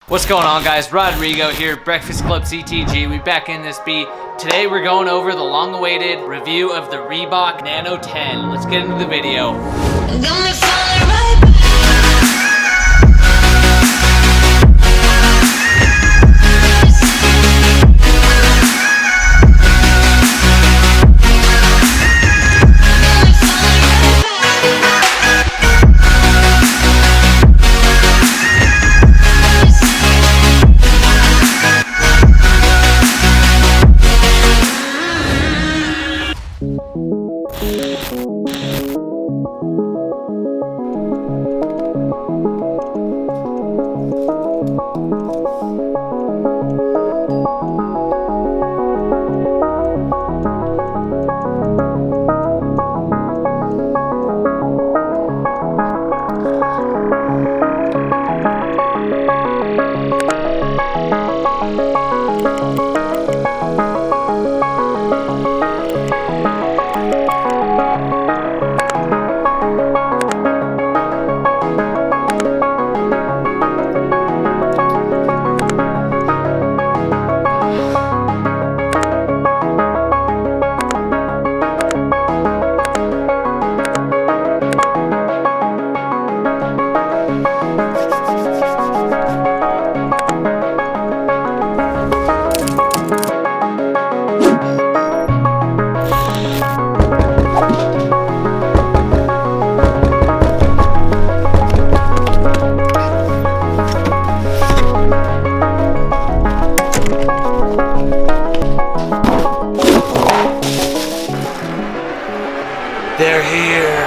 What's going on, guys? Rodrigo here, Breakfast Club CTG. We back in this beat. Today we're going over the long-awaited review of the Reebok Nano 10. Let's get into the video. They're here.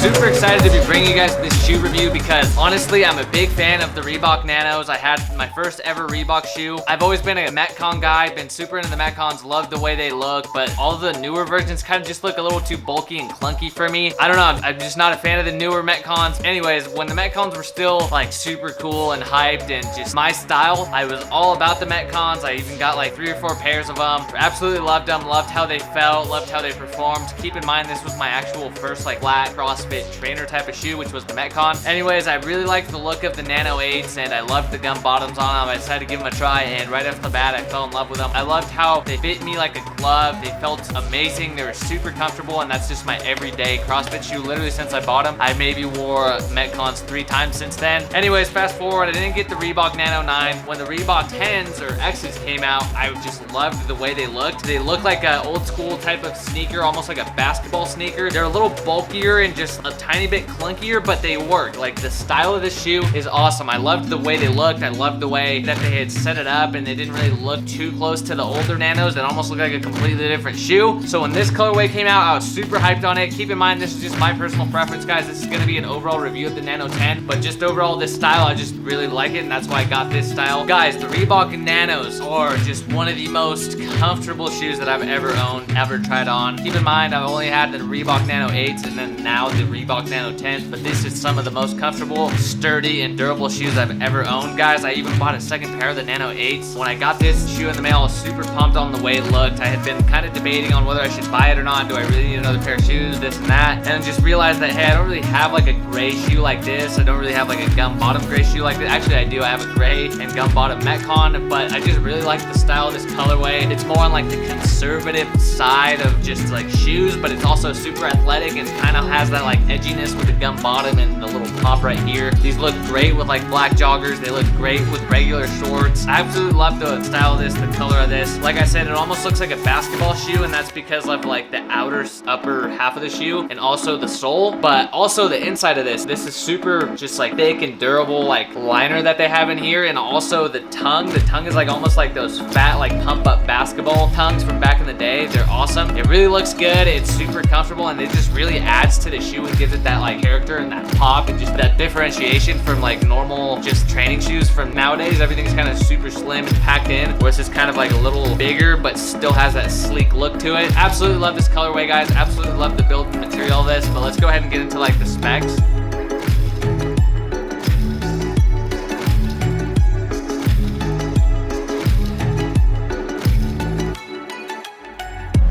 Super excited to be bringing you guys this shoe review because honestly, I'm a big fan of the Reebok Nanos. I had my first ever Reebok shoe. I've always been a Metcon guy, been super into the Metcons, love the way they look, but all the newer versions kind of just look a little too bulky and clunky for me. I don't know, I'm just not a fan of the newer Metcons. Anyways, when the Metcons were still like super cool and hyped and just my style, I was all about the Metcons. I even got like 3 or 4 pairs of them. Absolutely loved them, loved how they felt, loved how they performed. Keep in mind, this was my actual first like flat CrossFit trainer type of shoe, which was the Metcon. Anyways, I really liked the look of the Nano 8s and I loved the gum bottoms on them. I decided to give them a try, and right off the bat I fell in love with them. I loved how they fit me like a glove. They felt amazing. They were super comfortable, and that's just my everyday CrossFit shoe. Literally since I bought them, I maybe wore Metcons 3 times since then. Anyways, fast forward, I didn't get the Reebok Nano 9. When the Reebok 10s or X's came out, I just loved the way they looked. They look like an old school type of sneaker, almost like a basketball sneaker. They're a little bulkier and just a tiny bit clunkier, but they work. Like, the style of this shoe is awesome. I loved the way they looked. I loved the way that they had set it up, and they didn't really look too close to the older Nanos. It almost looked like a completely different shoe. So when this colorway came out, I was super hyped on it. Keep in mind, this is just my personal preference, guys. This is gonna be an overall review of the Nano 10, but just overall this style, I just really like it, and that's why I got this style. Guys, the Reebok Nanos are just one of the most comfortable shoes that I've ever owned, ever tried on. Keep in mind, I've only had the Reebok Nano 8s, and then now the Reebok Nano Nano 10s, but this is some of the most comfortable, sturdy, and durable shoes I've ever owned, guys. I even bought a second pair of the Nano 8s. When I got this shoe in the mail, I was super pumped on the way it looked. I had been kind of debating on whether I should buy it or not. Do I really need another pair of shoes, this and that? And just realized that, hey, I don't really have like a gray shoe like this. I don't really have like a gum bottom gray shoe like this. Actually, I do. I have a gray and gum bottom Metcon, but I just really like the style of this colorway. It's more on like the conservative side of just like shoes, but it's also super athletic and kind of has that like edginess with the gum bottom and the little pop right here. These look great with like black joggers. They look great with regular shorts. I absolutely love the style of this, the color of this. Like I said, it almost looks like a basketball shoe, and that's because of like the upper half of the shoe and also the sole, but also the inside of this. This is super just like thick and durable like liner that they have in here, and also the tongue. The tongue is like almost like those fat like pump up basketball tongues from back in the day. They're awesome. It really looks good. It's super comfortable, and it just really adds to the shoe and gives it that like character and that pop and just that differentiation from like normal just training shoes from nowadays. Everything's kind of super slim and packed in, whereas this is kind of like a little bigger but still has that sleek look to it. Absolutely love this colorway, guys. Absolutely love the build and material of this, but let's go ahead and get into like the specs.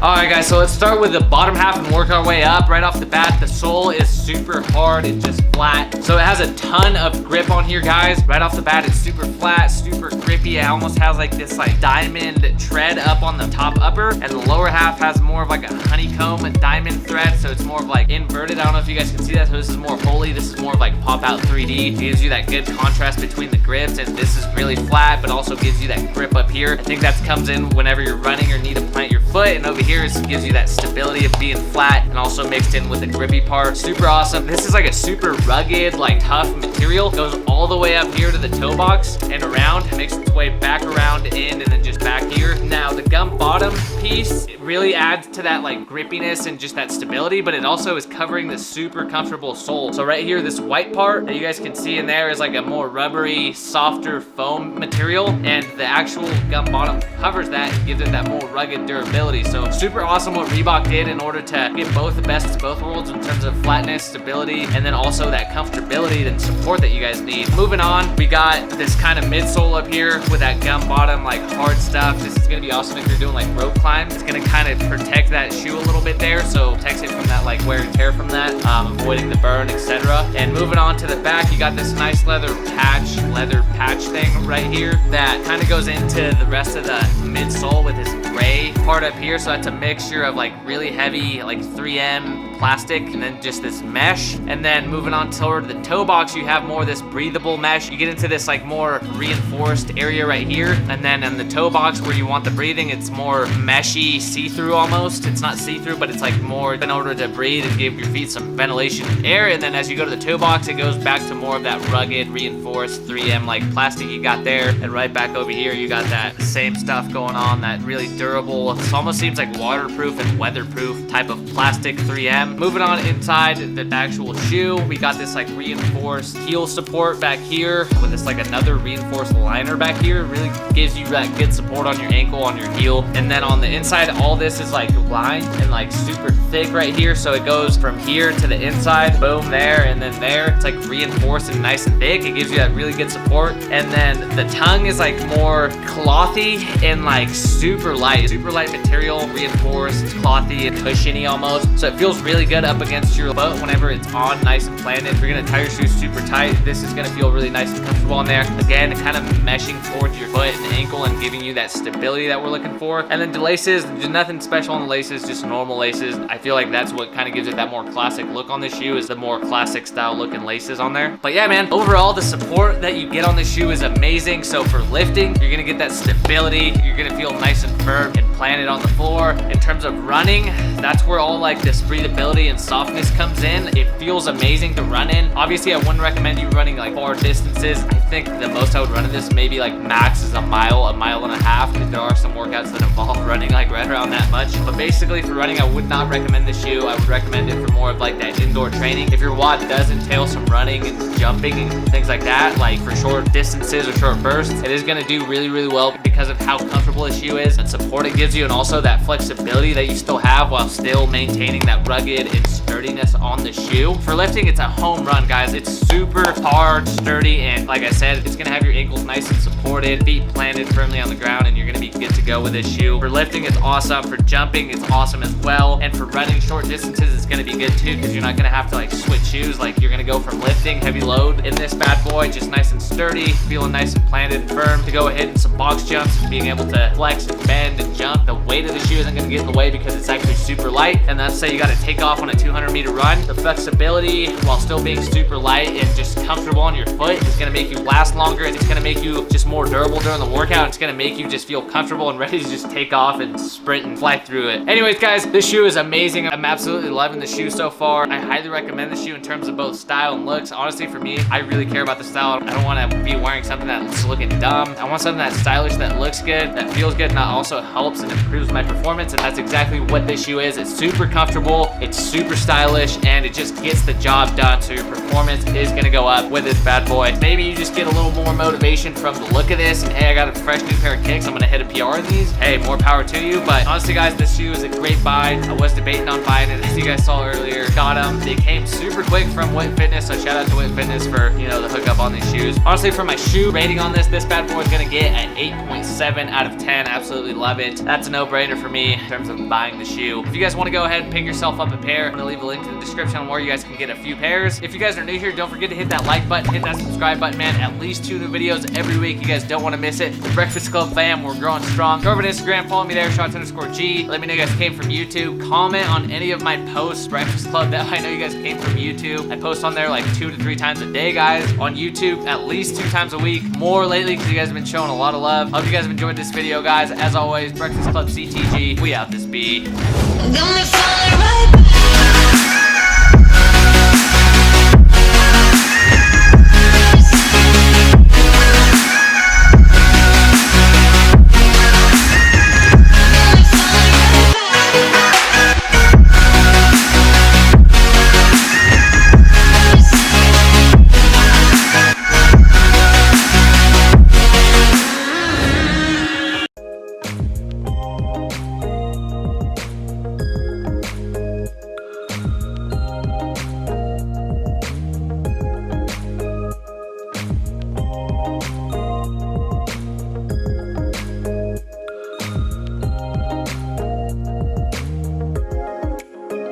Alright guys, so let's start with the bottom half and work our way up. Right off the bat, the sole is super hard, it's just flat. So it has a ton of grip on here, guys. Right off the bat, it's super flat, super grippy. It almost has like this like diamond tread up on the top upper, and the lower half has more of like a honeycomb diamond thread, so it's more of like inverted. I don't know if you guys can see that. So this is more holy, this is more of like pop out 3D. It gives you that good contrast between the grips, and this is really flat, but also gives you that grip up here. I think that comes in whenever you're running or need to plant your foot, and over here it gives you that stability of being flat and also mixed in with the grippy part. Super awesome. This is like a super rugged, like tough material. It goes all the way up here to the toe box and around. It makes its way back around in and then just back here. Now the gum bottom piece, it really adds to that like grippiness and just that stability, but it also is covering the super comfortable sole. So right here, this white part that you guys can see in there is like a more rubbery, softer foam material, and the actual gum bottom covers that and gives it that more rugged durability. So super awesome what Reebok did in order to get both the best of both worlds in terms of flatness, stability, and then also that comfortability and support that you guys need. Moving on, we got this kind of midsole up here with that gum bottom, like hard stuff. This is gonna be awesome if you're doing like rope climbs. It's gonna kind of protect that shoe a little bit there, so protects it from that like wear and tear from that, avoiding the burn, etc. And moving on to the back, you got this nice leather patch thing right here that kind of goes into the rest of the midsole with this gray part up here. So that's a mixture of like really heavy like 3M plastic and then just this mesh. And then moving on toward the toe box, you have more of this breathable mesh. You get into this like more reinforced area right here, and then in the toe box where you want the breathing, it's more meshy, see-through almost. It's not see-through, but it's like more in order to breathe and give your feet some ventilation and air. And then as you go to the toe box, it goes back to more of that rugged, reinforced 3M like plastic you got there. And right back over here, you got that same stuff going on, that really durable, it almost seems like waterproof and weatherproof type of plastic 3M. Moving on inside the actual shoe, we got this like reinforced heel support back here with this like another reinforced liner back here. It really gives you that good support on your ankle, on your heel. And then on the inside, all this is like lined and like super thick right here, so it goes from here to the inside, boom, there, and then there. It's like reinforced and nice and thick. It gives you that really good support. And then the tongue is like more clothy and like super light material, reinforced, clothy and cushiony almost. So it feels really good up against your foot whenever it's on nice and planted. If you're gonna tie your shoes super tight, this is gonna feel really nice and comfortable on there. Again, kind of meshing towards your foot and ankle and giving you that stability that we're looking for. And then the laces, there's nothing special on the laces, just normal laces. I feel like that's what kind of gives it that more classic look on the shoe, is the more classic style looking laces on there. But yeah, man, overall the support that you get on the shoe is amazing. So for lifting, you're gonna get that stability, you're gonna feel nice and firm and planted on the floor. In terms of running, that's where all like this breathability and softness comes in. It feels amazing to run in. Obviously, I wouldn't recommend you running like far distances. I think the most I would run in this maybe like max is a mile and a half, because there are some workouts that involve running like right around that much. But basically for running, I would not recommend the shoe. I would recommend it for more of like that indoor training. If your WOD does entail some running and jumping and things like that, like for short distances or short bursts, it is gonna do really, really well because of how comfortable the shoe is and support it gives gives you and also that flexibility that you still have while still maintaining that rugged and sturdiness on the shoe. For lifting, it's a home run, guys. It's super hard, sturdy, and like I said, it's gonna have your ankles nice and supported, feet planted firmly on the ground, and you're gonna be good to go with this shoe. For lifting, it's awesome. For jumping, it's awesome as well. And for running short distances, it's gonna be good too, because you're not gonna have to like switch shoes. Like, you're gonna go from lifting heavy load in this bad boy, just nice and sturdy, feeling nice and planted and firm, to go ahead and some box jumps, being able to flex and bend and jump. The weight of the shoe isn't gonna get in the way because it's actually super light. And let's say you gotta take off on a 200-meter run. The flexibility while still being super light and just comfortable on your foot is gonna make you last longer, and it's gonna make you just more durable during the workout. It's gonna make you just feel comfortable and ready to just take off and sprint and fly through it. Anyways, guys, this shoe is amazing. I'm absolutely loving the shoe so far. I highly recommend the shoe in terms of both style and looks. Honestly, for me, I really care about the style. I don't want to be wearing something that's looking dumb. I want something that's stylish, that looks good, that feels good, and that also helps and improves my performance. And that's exactly what this shoe is. It's super comfortable, it's super stylish, and it just gets the job done. So your performance is gonna go up with this bad boy. Maybe you just get a little more motivation from the look of this, and hey, I got a fresh new pair of kicks, I'm gonna hit a PR in these. Hey, more power to you. But honestly, guys, this shoe is a great buy. I was debating on buying it, as you guys saw earlier. Got them. They came super quick from Wit Fitness, so shout out to Wit Fitness for, you know, the hookup on these shoes. Honestly, for my shoe rating on this bad boy is gonna get an 8.7 out of 10. Absolutely love it. That's a no-brainer for me in terms of buying the shoe. If you guys want to go ahead and pick yourself up a pair, I'm gonna leave a link in the description on where you guys can get a few pairs. If you guys are new here, don't forget to hit that like button, hit that subscribe button, man. At least 2 new videos every week. You guys don't want to miss it. The Breakfast Club fam, we're growing strong. Go over to Instagram, follow me there, shots_G. Let me know you guys came from YouTube. Comment on any of my posts, Breakfast Club, that I know you guys came from YouTube. I post on there like 2 to 3 times a day, guys. On YouTube, at least 2 times a week. More lately, because you guys have been showing a lot of love. Hope you guys have enjoyed this video, guys. As always, Breakfast Club CTG. We out this bee. Got me falling right